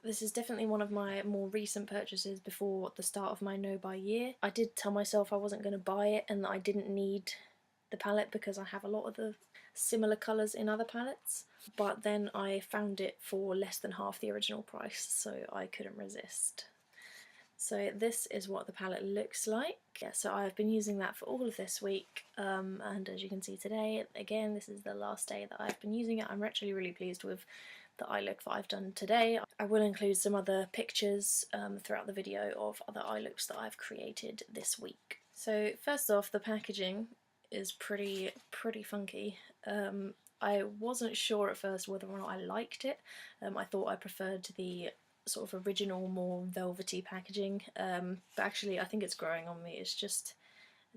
This is definitely one of my more recent purchases before the start of my no-buy year. I did tell myself I wasn't going to buy it and that I didn't need the palette because I have a lot of the similar colours in other palettes, but then I found it for less than half the original price, so I couldn't resist. So this is what the palette looks like. Yeah, so I've been using that for all of this week, and as you can see today, again, this is the last day that I've been using it. I'm actually really pleased with the eye look that I've done today. I will include some other pictures throughout the video of other eye looks that I've created this week. So first off, the packaging is pretty funky. I wasn't sure at first whether or not I liked it. I thought I preferred the sort of original, more velvety packaging, but actually I think it's growing on me. It's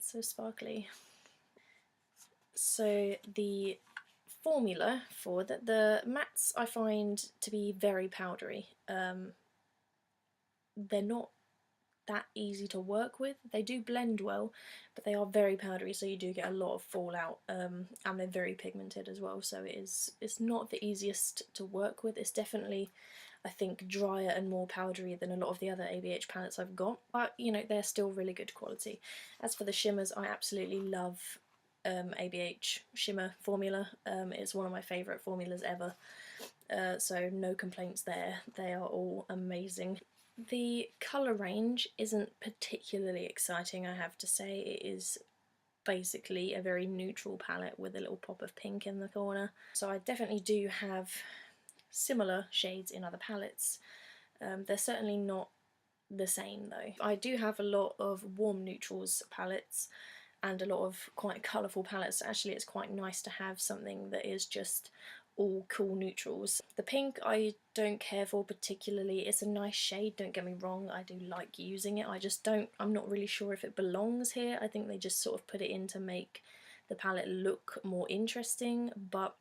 so sparkly. So the formula for the mattes I find to be very powdery. They're not that easy to work with. They do blend well, but they are very powdery, so you do get a lot of fallout, and they're very pigmented as well, so it's not the easiest to work with. It's definitely, I think, drier and more powdery than a lot of the other ABH palettes I've got, but you know, they're still really good quality. As for the shimmers, I absolutely love ABH shimmer formula. It's one of my favourite formulas ever, so no complaints there. They are all amazing. The colour range isn't particularly exciting, I have to say. It is basically a very neutral palette with a little pop of pink in the corner. So I definitely do have similar shades in other palettes. They're certainly not the same though. I do have a lot of warm neutrals palettes and a lot of quite colourful palettes. Actually, it's quite nice to have something that is just all cool neutrals. The pink I don't care for particularly. It's a nice shade, don't get me wrong, I do like using it. I'm not really sure if it belongs here. I think they just sort of put it in to make the palette look more interesting, but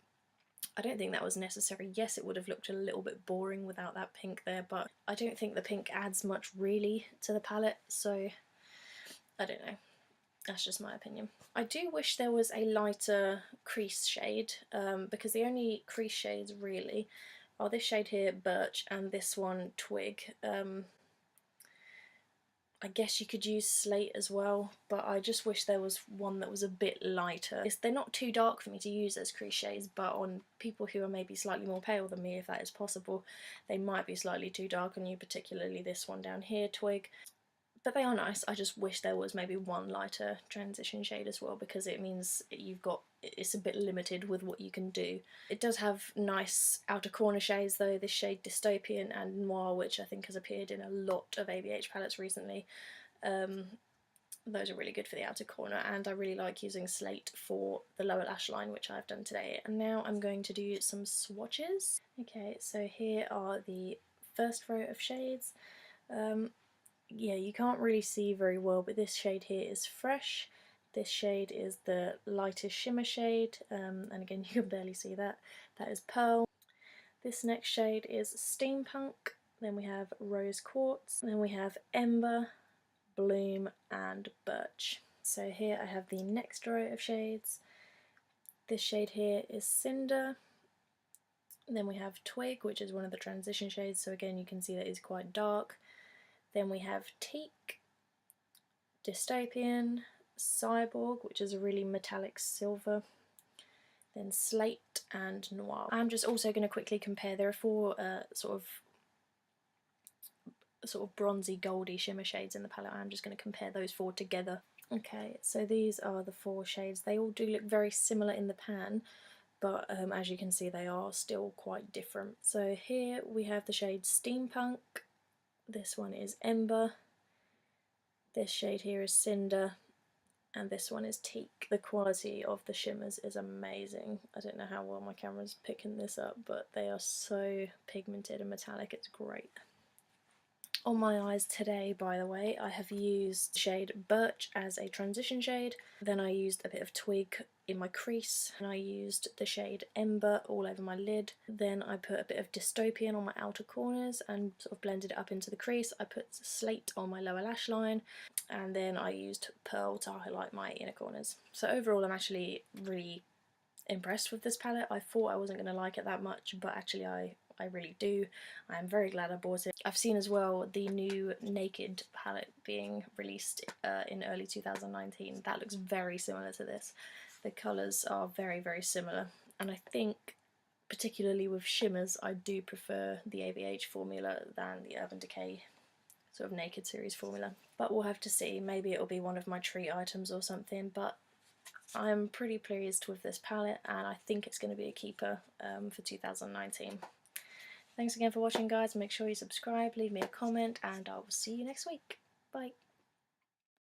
I don't think that was necessary. Yes, it would have looked a little bit boring without that pink there, but I don't think the pink adds much really to the palette, so I don't know. That's just my opinion. I do wish there was a lighter crease shade, because the only crease shades really are this shade here, Birch, and this one, Twig. I guess you could use Slate as well, but I just wish there was one that was a bit lighter. They're not too dark for me to use as crease shades, but on people who are maybe slightly more pale than me, if that is possible, they might be slightly too dark on you, particularly this one down here, Twig. But they are nice. I just wish there was maybe one lighter transition shade as well, because it means it's a bit limited with what you can do. It does have nice outer corner shades though, this shade Dystopian and Noir, which I think has appeared in a lot of ABH palettes recently. Those are really good for the outer corner, and I really like using Slate for the lower lash line, which I've done today. And now I'm going to do some swatches. Okay, so here are the first row of shades. Yeah, you can't really see very well, but this shade here is Fresh. This shade is the lightest shimmer shade, and again you can barely see that. That is Pearl. This next shade is Steampunk. Then we have Rose Quartz. Then we have Ember, Bloom, and Birch. So here I have the next row of shades. This shade here is Cinder. Then we have Twig, which is one of the transition shades, so again you can see that it's quite dark. Then we have Teak, Dystopian, Cyborg, which is a really metallic silver, then Slate and Noir. I'm just also going to quickly compare. There are four sort of bronzy goldy shimmer shades in the palette. I'm just going to compare those four together. Okay, so these are the four shades. They all do look very similar in the pan, but as you can see they are still quite different. So here we have the shade Steampunk. This one is Ember, this shade here is Cinder, and this one is Teak. The quality of the shimmers is amazing. I don't know how well my camera's picking this up, but they are so pigmented and metallic, it's great. On my eyes today, by the way, I have used shade Birch as a transition shade, then I used a bit of Twig in my crease, and I used the shade Ember all over my lid. Then I put a bit of Dystopian on my outer corners and sort of blended it up into the crease. I put Slate on my lower lash line, and then I used Pearl to highlight my inner corners. So overall I'm actually really impressed with this palette. I thought I wasn't going to like it that much, but actually I I really do. I am very glad I bought it. I've seen as well the new Naked palette being released in early 2019. That looks very similar to this. The colours are very similar, and I think particularly with shimmers I do prefer the ABH formula than the Urban Decay sort of Naked series formula. But we'll have to see, maybe it'll be one of my treat items or something, but I'm pretty pleased with this palette and I think it's going to be a keeper for 2019. Thanks again for watching, guys. Make sure you subscribe, leave me a comment, and I will see you next week. Bye.